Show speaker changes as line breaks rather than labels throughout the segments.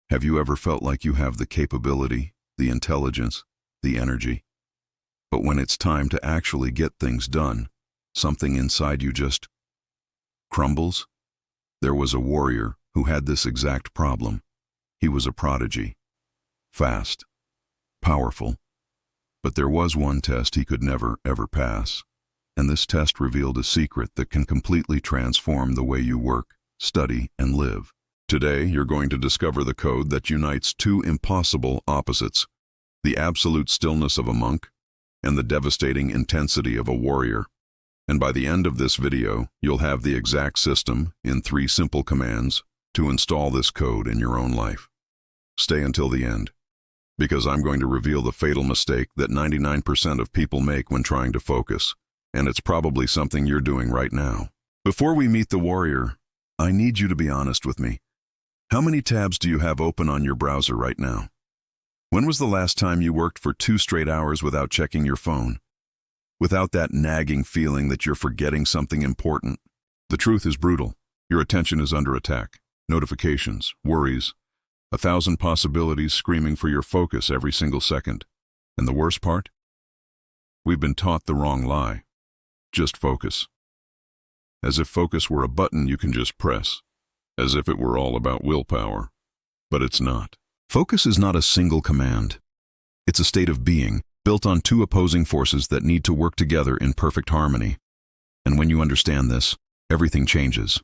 Have you ever felt like you have the capability, the intelligence, the energy? But when it's time to actually get things done, something inside you just crumbles? There was a warrior who had this exact problem. He was a prodigy. Fast. Powerful. But there was one test he could never, ever pass. And this test revealed a secret that can completely transform the way you work, study, and live. Today, you're going to discover the code that unites two impossible opposites: the absolute stillness of a monk and the devastating intensity of a warrior. And by the end of this video, you'll have the exact system, in 3 simple commands, to install this code in your own life. Stay until the end, because I'm going to reveal the fatal mistake that 99% of people make when trying to focus, and it's probably something you're doing right now. Before we meet the warrior, I need you to be honest with me. How many tabs do you have open on your browser right now? When was the last time you worked for 2 straight hours without checking your phone? Without that nagging feeling that you're forgetting something important? The truth is brutal. Your attention is under attack. Notifications, worries, 1,000 possibilities screaming for your focus every single second. And the worst part? We've been taught the wrong lie. Just focus. As if focus were a button you can just press. As if it were all about willpower. But it's not. Focus is not a single command. It's a state of being, built on 2 opposing forces that need to work together in perfect harmony. And when you understand this, everything changes.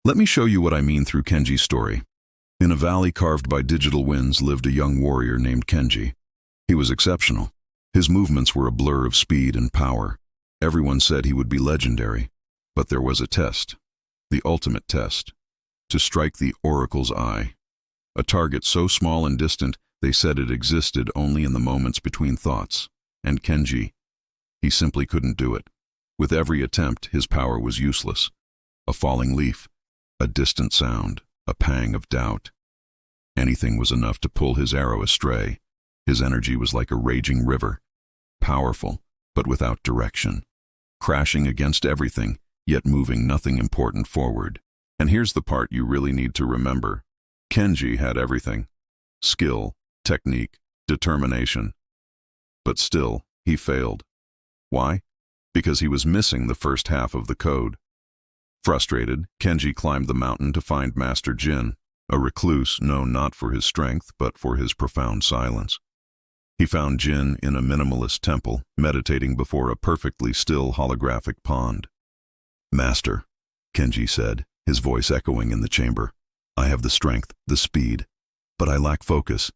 Let me show you what I mean through Kenji's story. In a valley carved by digital winds lived a young warrior named Kenji. He was exceptional. His movements were a blur of speed and power. Everyone said he would be legendary. But there was a test. The ultimate test. To strike the oracle's eye. A target so small and distant, they said it existed only in the moments between thoughts. And Kenji, he simply couldn't do it. With every attempt, his power was useless. A falling leaf, a distant sound, a pang of doubt. Anything was enough to pull his arrow astray. His energy was like a raging river, powerful, but without direction, crashing against everything, yet moving nothing important forward. And here's the part you really need to remember. Kenji had everything: skill, technique, determination. But still, he failed. Why? Because he was missing the first half of the code. Frustrated, Kenji climbed the mountain to find Master Jin, a recluse known not for his strength but for his profound silence. He found Jin in a minimalist temple, meditating before a perfectly still holographic pond. "Master," Kenji said, his voice echoing in the chamber, "I have the strength, the speed, but I lack focus.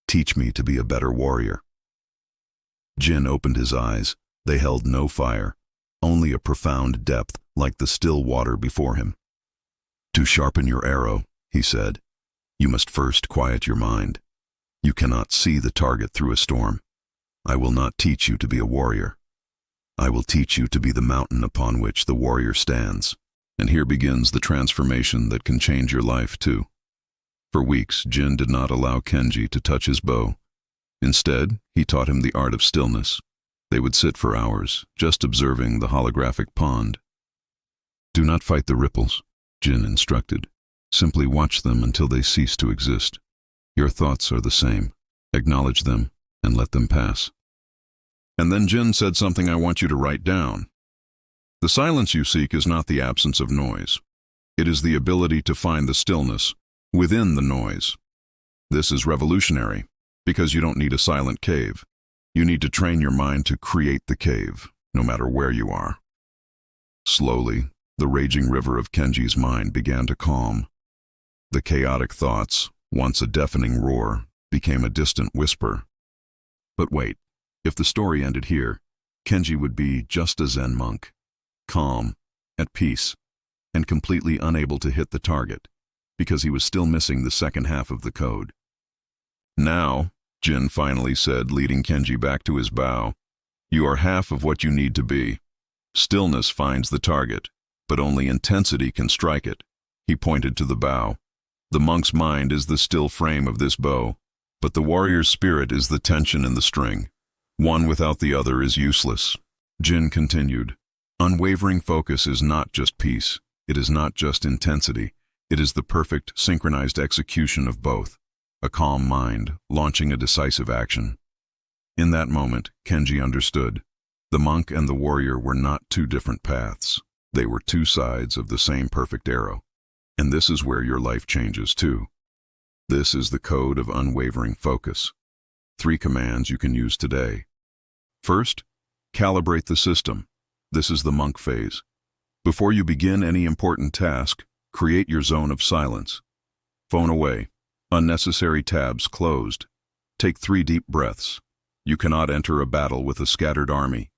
Teach me to be a better warrior." Jin opened his eyes. They held no fire, only a profound depth like the still water before him. "To sharpen your arrow," he said, "you must first quiet your mind. You cannot see the target through a storm. I will not teach you to be a warrior. I will teach you to be the mountain upon which the warrior stands." And here begins the transformation that can change your life too. For weeks, Jin did not allow Kenji to touch his bow. Instead, he taught him the art of stillness. They would sit for hours, just observing the holographic pond. "Do not fight the ripples," Jin instructed. "Simply watch them until they cease to exist. Your thoughts are the same. Acknowledge them and let them pass." And then Jin said something I want you to write down. The silence you seek is not the absence of noise. It is the ability to find the stillness within the noise. This is revolutionary, because you don't need a silent cave. You need to train your mind to create the cave, no matter where you are. Slowly, the raging river of Kenji's mind began to calm. The chaotic thoughts, once a deafening roar, became a distant whisper. But wait, if the story ended here, Kenji would be just a Zen monk, calm, at peace, and completely unable to hit the target, because he was still missing the second half of the code. "Now," Jin finally said, leading Kenji back to his bow, "you are half of what you need to be. Stillness finds the target, but only intensity can strike it." He pointed to the bow. "The monk's mind is the still frame of this bow, but the warrior's spirit is the tension in the string. One without the other is useless." Jin continued, "Unwavering focus is not just peace. It is not just intensity. It is the perfect, synchronized execution of both, a calm mind launching a decisive action. In that moment, Kenji understood. The monk and the warrior were not two different paths. They were two sides of the same perfect arrow. And this is where your life changes too. This is the Code of Unwavering Focus. 3 commands you can use today. First, calibrate the system. This is the monk phase. Before you begin any important task, create your zone of silence. Phone away. Unnecessary tabs closed. Take 3 deep breaths. You cannot enter a battle with a scattered army.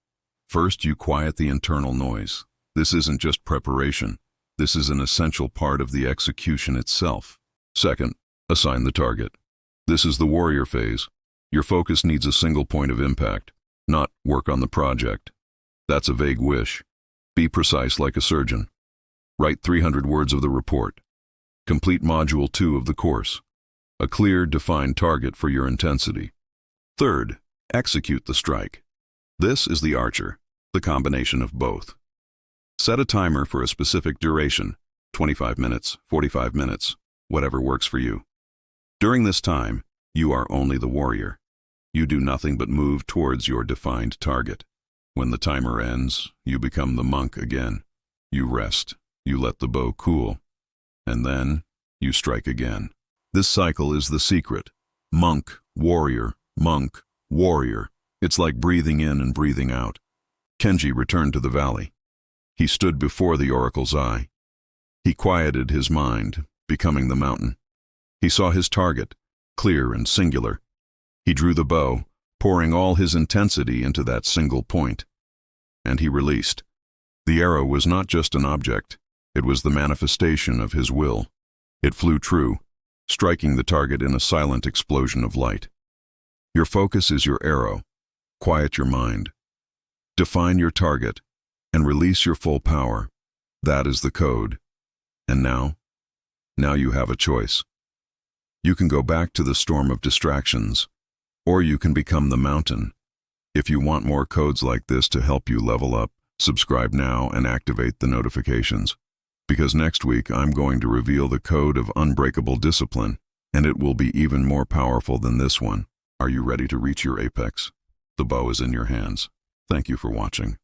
First, you quiet the internal noise. This isn't just preparation. This is an essential part of the execution itself. Second, assign the target. This is the warrior phase. Your focus needs a single point of impact, not work on the project. That's a vague wish. Be precise like a surgeon. Write 300 words of the report. Complete Module 2 of the course. A clear, defined target for your intensity. Third, execute the strike. This is the archer, the combination of both. Set a timer for a specific duration, 25 minutes, 45 minutes, whatever works for you. During this time, you are only the warrior. You do nothing but move towards your defined target. When the timer ends, you become the monk again. You rest, you let the bow cool, and then you strike again. This cycle is the secret. Monk, warrior, monk, warrior. It's like breathing in and breathing out. Kenji returned to the valley. He stood before the oracle's eye. He quieted his mind, becoming the mountain. He saw his target, clear and singular. He drew the bow, pouring all his intensity into that single point. And he released. The arrow was not just an object. It was the manifestation of his will. It flew true, striking the target in a silent explosion of light. Your focus is your arrow. Quiet your mind. Define your target and release your full power. That is the code. And now you have a choice. You can go back to the storm of distractions, or you can become the mountain. If you want more codes like this to help you level up, subscribe now and activate the notifications. Because next week I'm going to reveal the code of unbreakable discipline, and it will be even more powerful than this one. Are you ready to reach your apex? The bow is in your hands. Thank you for watching.